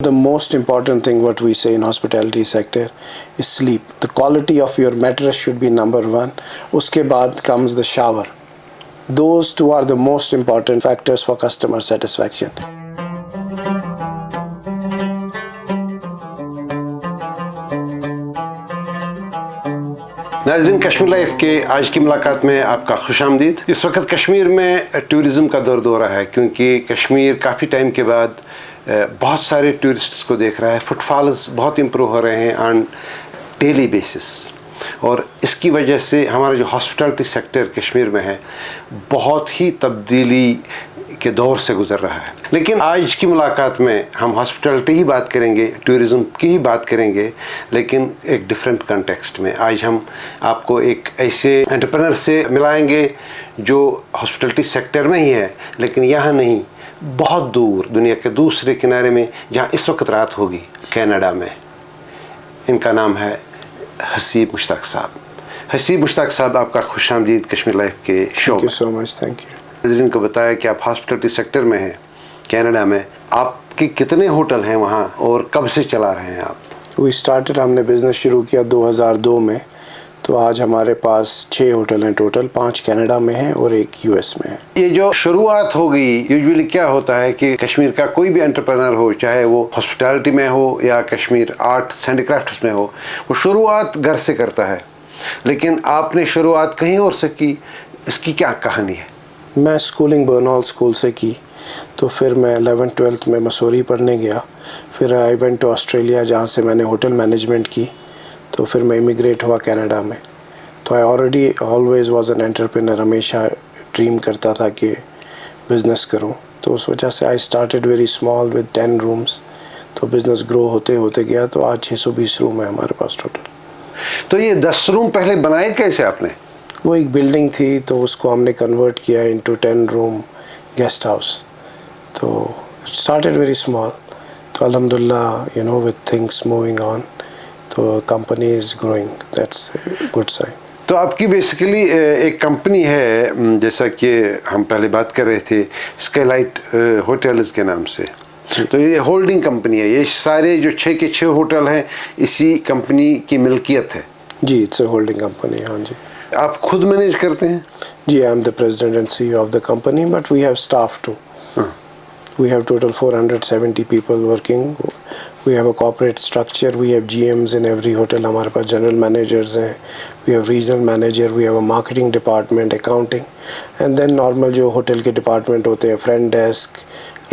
The most important thing what we say in hospitality sector is sleep. The quality of your mattress should be number one. Uske baad comes the shower. Those two are the most important factors for customer satisfaction. नाज़रीन, Kashmir life के आज की मुलाकात में आपका खुशामदीद। इस वक्त कश्मीर में टूरिज़म का दौर दौरा है, क्योंकि कश्मीर काफ़ी टाइम के बाद बहुत सारे टूरिस्ट्स को देख रहा है। फुटफॉल्स बहुत इम्प्रूव हो रहे हैं ऑन डेली बेसिस, और इसकी वजह से हमारा जो हॉस्पिटलिटी सेक्टर कश्मीर में है बहुत ही तब्दीली के दौर से गुज़र रहा है। लेकिन आज की मुलाकात में हम हॉस्पिटलिटी ही बात करेंगे, टूरिज़म की ही बात करेंगे, लेकिन एक डिफरेंट कंटेक्स्ट में। आज हम आपको एक ऐसे एंटरप्रेन्योर से मिलाएंगे जो हॉस्पिटलिटी सेक्टर में ही है, लेकिन यहाँ नहीं, बहुत दूर दुनिया के दूसरे किनारे में, जहाँ इस वक्त रात होगी, कनाडा में। इनका नाम है हसीब मुश्ताक साहब। हसीब मुश्ताक साहब, आपका खुशामदीद कश्मीर लाइफ के शो में। Thank you so much. Thank you. नाज़रीन को बताया कि आप हॉस्पिटलिटी सेक्टर में हैं कनाडा में। आपके कितने होटल हैं वहाँ और कब से चला रहे हैं आप? We started, हमने बिज़नेस शुरू किया 2002 में, तो आज हमारे पास 6 होटल हैं टोटल, 5 कनाडा में हैं और 1 यूएस में है। ये जो शुरुआत हो गई, यूजुअली क्या होता है कि कश्मीर का कोई भी एंटरप्रेन्योर हो, चाहे वो हॉस्पिटलिटी में हो या कश्मीर आर्ट्स एंड क्राफ्ट्स में हो, वो शुरुआत घर से करता है। लेकिन आपने शुरुआत कहीं और से की, इसकी क्या कहानी है? मैं स्कूलिंग बर्नॉल स्कूल से की, तो फिर मैं 11th-12th में मसूरी पढ़ने गया। फिर आई वेंट टू ऑस्ट्रेलिया, जहाँ से मैंने होटल मैनेजमेंट की। तो फिर मैं इमिग्रेट हुआ कनाडा में। तो I already always was an entrepreneur, हमेशा ड्रीम करता था कि बिज़नेस करूं। तो उस वजह से I started very small with 10 rooms. तो बिज़नेस ग्रो होते होते गया, तो आज 620 रूम है हमारे पास टोटल। तो ये 10 रूम पहले बनाए कैसे आपने? वो एक बिल्डिंग थी, तो उसको हमने कन्वर्ट किया इनटू 10 रूम गेस्ट हाउस। तो स्टार्टेड वेरी स्मॉल, तो अल्हम्दुलिल्लाह विद थिंग्स मूविंग ऑन, तो company is growing, that's good sign. तो आपकी बेसिकली एक कंपनी है, जैसा कि हम पहले बात कर रहे थे, स्काईलाइट होटल्स के नाम से। तो ये होल्डिंग कंपनी है, ये सारे जो 6 के 6 होटल हैं इसी कंपनी की मिल्कियत है? जी, इट्स अ होल्डिंग कंपनी। हाँ जी। आप खुद मैनेज करते हैं? जी, I am the president and CEO of the company, but we have staff too. We have total 470 people working. We have a corporate structure. We have GMs in every hotel. हमारे पास general managers हैं. We have regional manager. We have a marketing department, accounting, and then normal जो hotel के department होते हैं, front desk,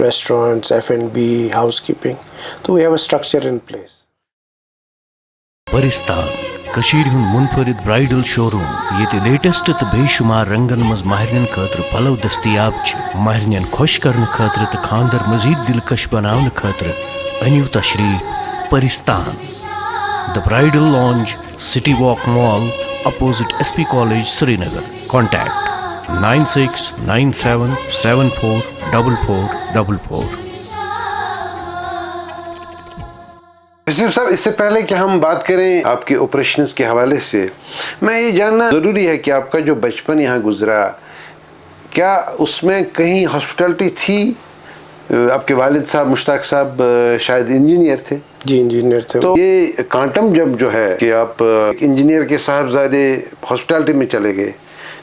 restaurants, F&B, housekeeping. तो we have a structure in place. Paristan Kashir हुन मुनफरिद bridal showroom ये latest तो बेशुमार रंगन मज माहरिन खतर पलव दस्तियाब माहरिन खुश करने खतर तो खानदर मजीद दिलकश बनाने खतर अनिव तशरीफ Paristan the bridal lounge city walk mall opposite SP college Srinagar. Contact 9697744444। Haseeb साहब, इससे पहले कि हम बात करें आपके ऑपरेशंस के हवाले से, मैं ये जानना ज़रूरी है कि आपका जो बचपन यहाँ गुजरा, क्या उसमें कहीं हॉस्पिटलिटी थी? आपके वालिद साहब मुश्ताक साहब शायद इंजीनियर थे। जी, इंजीनियर थे। तो ये क्वांटम जब जो है कि आप इंजीनियर के साहबजादे हॉस्पिटलिटी में चले गए,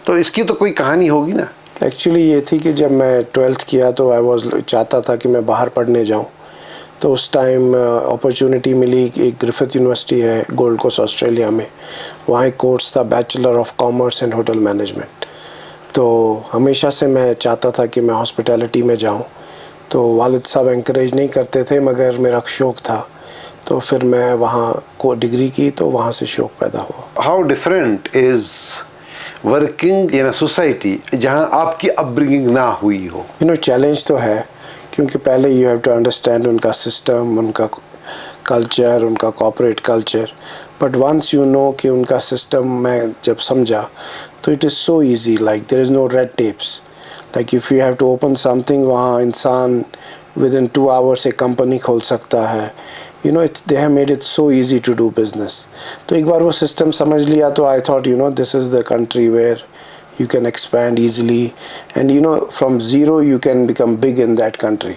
तो इसकी तो कोई कहानी होगी ना? एक्चुअली ये थी कि जब मैं 12th किया तो चाहता था कि मैं बाहर पढ़ने जाऊँ। तो उस टाइम अपॉर्चुनिटी मिली, एक ग्रिफिथ यूनिवर्सिटी है गोल्ड कोस्ट ऑस्ट्रेलिया में, वहाँ एक कोर्स था bachelor of commerce and hotel management. तो हमेशा से मैं चाहता था कि मैं हॉस्पिटैलिटी में जाऊँ। तो वालिद साहब एंकरेज नहीं करते थे, मगर मेरा शौक़ था, तो फिर मैं वहाँ को डिग्री की, तो वहाँ से शौक़ पैदा हुआ। How different is working in a society जहाँ आपकी अपब्रिंगिंग ना हुई हो? चैलेंज तो है, क्योंकि पहले यू हैव टू अंडरस्टैंड उनका सिस्टम, उनका कल्चर, उनका corporate culture. But once you know कि उनका सिस्टम मैं जब समझा, तो it is so easy, like there is no red tapes. Like if you have to open something, वहाँ इंसान विद इन 2 आवर्स एक कंपनी खोल सकता है। They have made it so easy to do business. तो एक बार वो सिस्टम समझ लिया, तो I thought this is the country where you can expand easily, and from zero you can become big in that country.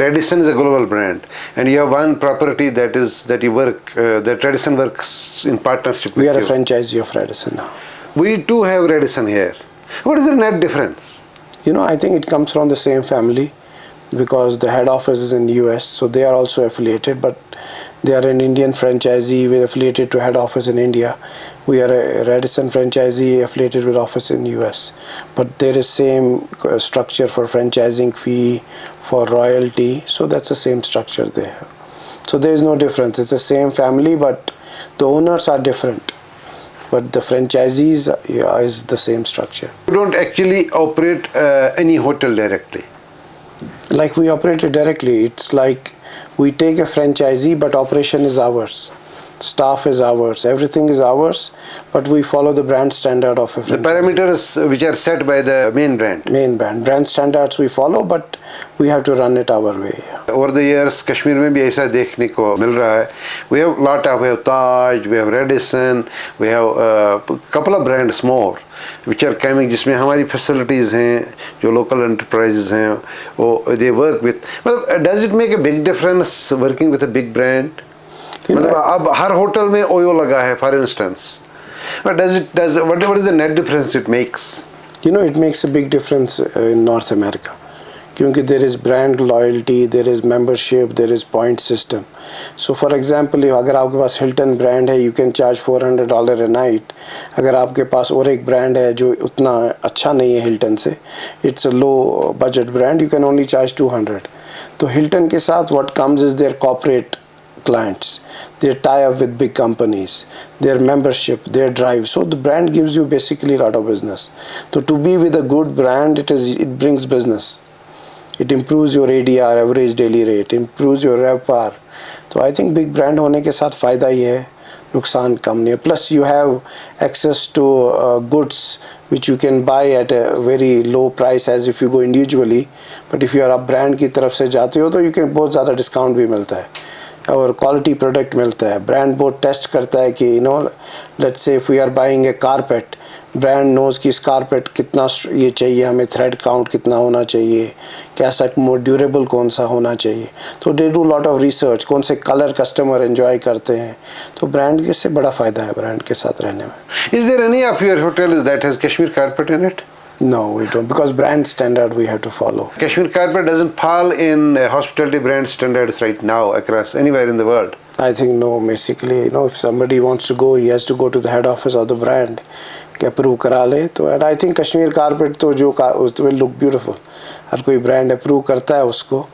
Radisson is a global brand, and you have one property that you work, that Radisson works in partnership with you. We are a franchisee of Radisson now. We too have Radisson here. What is the net difference? I think it comes from the same family, because the head office is in US, so they are also affiliated, but they are an Indian franchisee with affiliated to head office in India. We are a Radisson franchisee affiliated with office in US, but there is same structure for franchising fee, for royalty, so that's the same structure they have. So there is no difference. It's the same family, but the owners are different. But the franchisees is the same structure. You don't actually operate any hotel directly. Like we operate it directly. It's like we take a franchisee, but operation is ours. Staff is ours. Everything is ours, but we follow the brand standard of a franchisee. The parameters which are set by the main brand. Brand standards we follow, but we have to run it our way. Over the years, Kashmir में भी ऐसा देखने को मिल रहा है. We have Taj, we have Radisson, we have couple of brands more which are coming, जिसमें हमारी facilities हैं, जो local enterprises हैं, वो they work with. Does it make a big difference working with a big brand? मतलब अब हर hotel में OYO लगा है, for instance. But what is the net difference it makes? It makes a big difference in North America. Kyunki there is brand loyalty, there is membership, there is point system. So for example, agar aapke paas Hilton brand hai, you can charge $400 a night. Agar aapke paas aur ek brand hai jo utna acha nahi hai Hilton se, it's a low budget brand, you can only charge $200. So Hilton ke saath what comes is their corporate clients, they tie up with big companies, their membership, their drive. So the brand gives you basically a lot of business. So to be with a good brand, it brings business. It improves your ADR, average daily rate, improves your RevPAR. So I think big brand होने के साथ फायदा ही है, नुकसान कम नहीं है. Plus you have access to goods which you can buy at a very low price as if you go individually. But if you are a brand की तरफ से जाते हो तो you can बहुत ज़्यादा discount भी मिलता है, और क्वालिटी प्रोडक्ट मिलता है. ब्रांड बहुत टेस्ट करता है कि let's say if we are buying a carpet, brand knows कि इस कारपेट कितना ये चाहिए, हमें थ्रेड काउंट कितना होना चाहिए, कैसा मोर ड्यूरेबल कौन सा होना चाहिए. तो they do lot of research, कौन से कलर कस्टमर एंजॉय करते हैं. तो ब्रांड के से बड़ा फ़ायदा है ब्रांड के साथ रहने में. Is there any of your hotels that has Kashmir carpet in it? No, we don't, because brand standard we have to follow. Kashmir carpet doesn't fall in hospitality brand standards right now across anywhere in the world. I think no, basically, if somebody wants to go, he has to go to the head office of the brand, approve करा ले. तो and I think Kashmir carpet तो जो will look beautiful. हर कोई brand approve करता है उसको,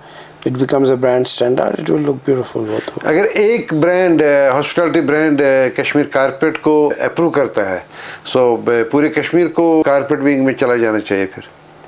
it becomes a brand standard, it will look beautiful. वो तो अगर एक brand hospitality brand Kashmir carpet को approve करता है, so पूरे कश्मीर को carpet wing में चला जाना चाहिए फिर.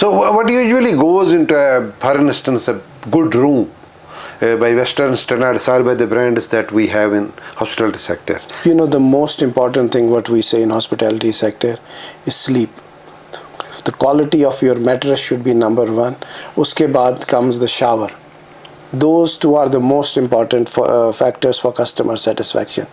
So what usually goes into for instance, a good room by Western standards or by the brands that we have in hospitality sector? You know, the most important thing what we say in hospitality sector is sleep. The quality of your mattress should be number one. Uske baad comes the shower. Those two are the most important factors for customer satisfaction.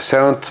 7th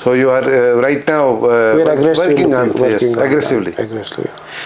So you are right now working on this aggressively.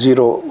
0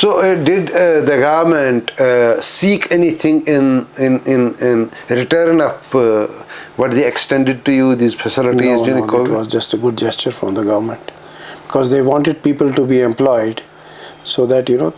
So did the government seek anything in return of what they extended to you, these facilities during COVID? It was just a good gesture from the government because they wanted people to be employed so that you know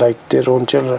like their own children.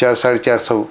400-450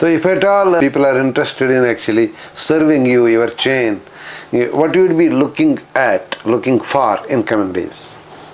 So if at all people are interested in actually serving you, your chain, what you would be looking for in coming days?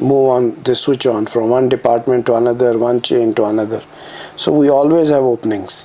move on, they switch on from one department to another, one chain to another. So we always have openings.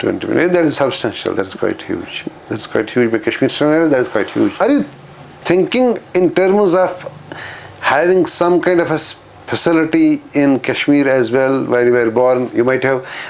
20 million, that is substantial, that is quite huge. That's quite huge. But Kashmir scenario, that is quite huge. Are you thinking in terms of having some kind of a facility in Kashmir as well, where you were born? You might have,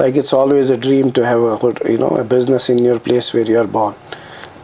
like it's always a dream to have a business in your place where you are born.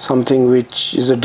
something which is a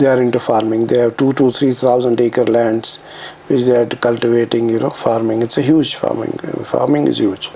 They are into farming. They have 2,000 to 3,000 acre lands which they are cultivating, farming. It's a huge farming. Farming is huge.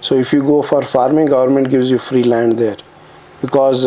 So if you go for farming, government gives you free land there. Because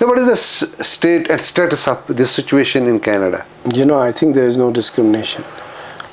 What is the state and status of this situation in Canada? I think there is no discrimination.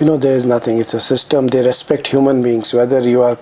there is nothing, it's a system. They respect human beings, whether you are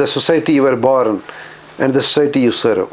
the society you were born and the society you serve?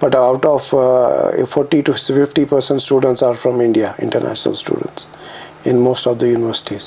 but out of 40 to 50% students are from India, international students, in most of the universities.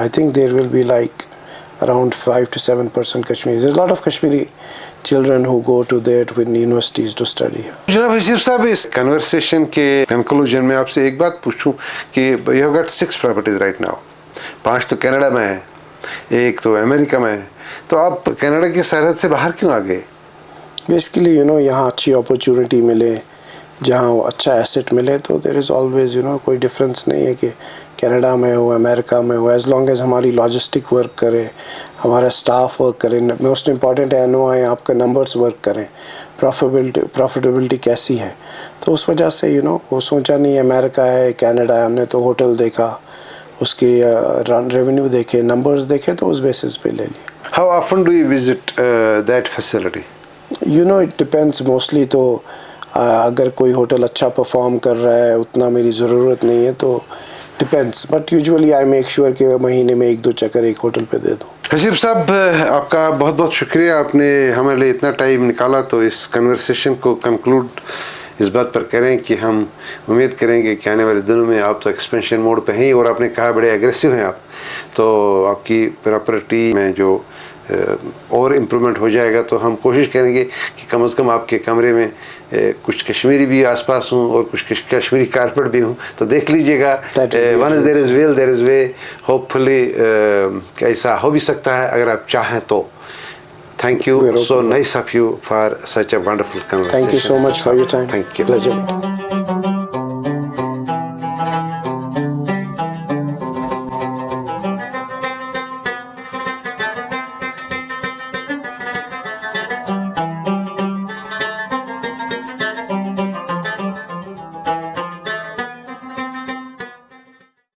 I think there will be like around 5 to 7% Kashmiri. There's a lot of Kashmiri children who go to there to universities to study. जनाब हसीब साहब, इस conversation के conclusion में आपसे एक बात पूछूं कि you have got 6 properties right now, 5 तो कनाडा में है, एक तो अमेरिका में है, तो आप कनाडा की सरहद से बाहर क्यों आ गए? बेसिकली यहाँ अच्छी अपॉर्चुनिटी मिले, जहाँ अच्छा एसेट मिले, तो देयर इज़ ऑलवेज कोई डिफरेंस नहीं है कि कनाडा में हो अमेरिका में हो, एज लॉन्ग एज हमारी लॉजिस्टिक वर्क करे, हमारा स्टाफ वर्क करे, मोस्ट इम्पॉर्टेंट है NOI आपका नंबर्स वर्क करें, प्रॉफिटेबिलिटी कैसी है। तो उस वजह से वो सोचा नहीं अमेरिका है कनाडा है, हमने तो होटल देखा, उसके रेवेन्यू देखे, नंबर्स देखे, तो उस बेसिस पे ले लिया। How often do you visit that facility? It depends mostly. तो अगर कोई होटल अच्छा परफॉर्म कर रहा है, उतना मेरी ज़रूरत नहीं है, तो depends, but usually I make sure कि महीने में 1-2 चक्कर एक होटल पे दे दूँ। हसीब साहब, आपका बहुत बहुत शुक्रिया, आपने हमारे लिए इतना टाइम निकाला। तो इस कन्वर्सेशन को कंक्लूड इस बात पर करें कि हम उम्मीद करेंगे कि आने वाले दिनों में आप तो एक्सपेंशन मोड पे हैं, और आपने कहा बड़े एग्रेसिव हैं आप, तो आपकी प्रॉपर्टी में जो और इम्प्रूवमेंट हो जाएगा। तो हम कोशिश करेंगे कि कम से कम आपके कमरे में कुछ कश्मीरी भी आसपास हूँ और कुछ कश्मीरी कारपेट भी हूँ, तो देख लीजिएगा। One is there is will there is way, hopefully ऐसा हो भी सकता है अगर आप चाहें तो। Thank you, so nice of you for such a wonderful conversation. Thank you so much for your time. Thank you. Pleasure.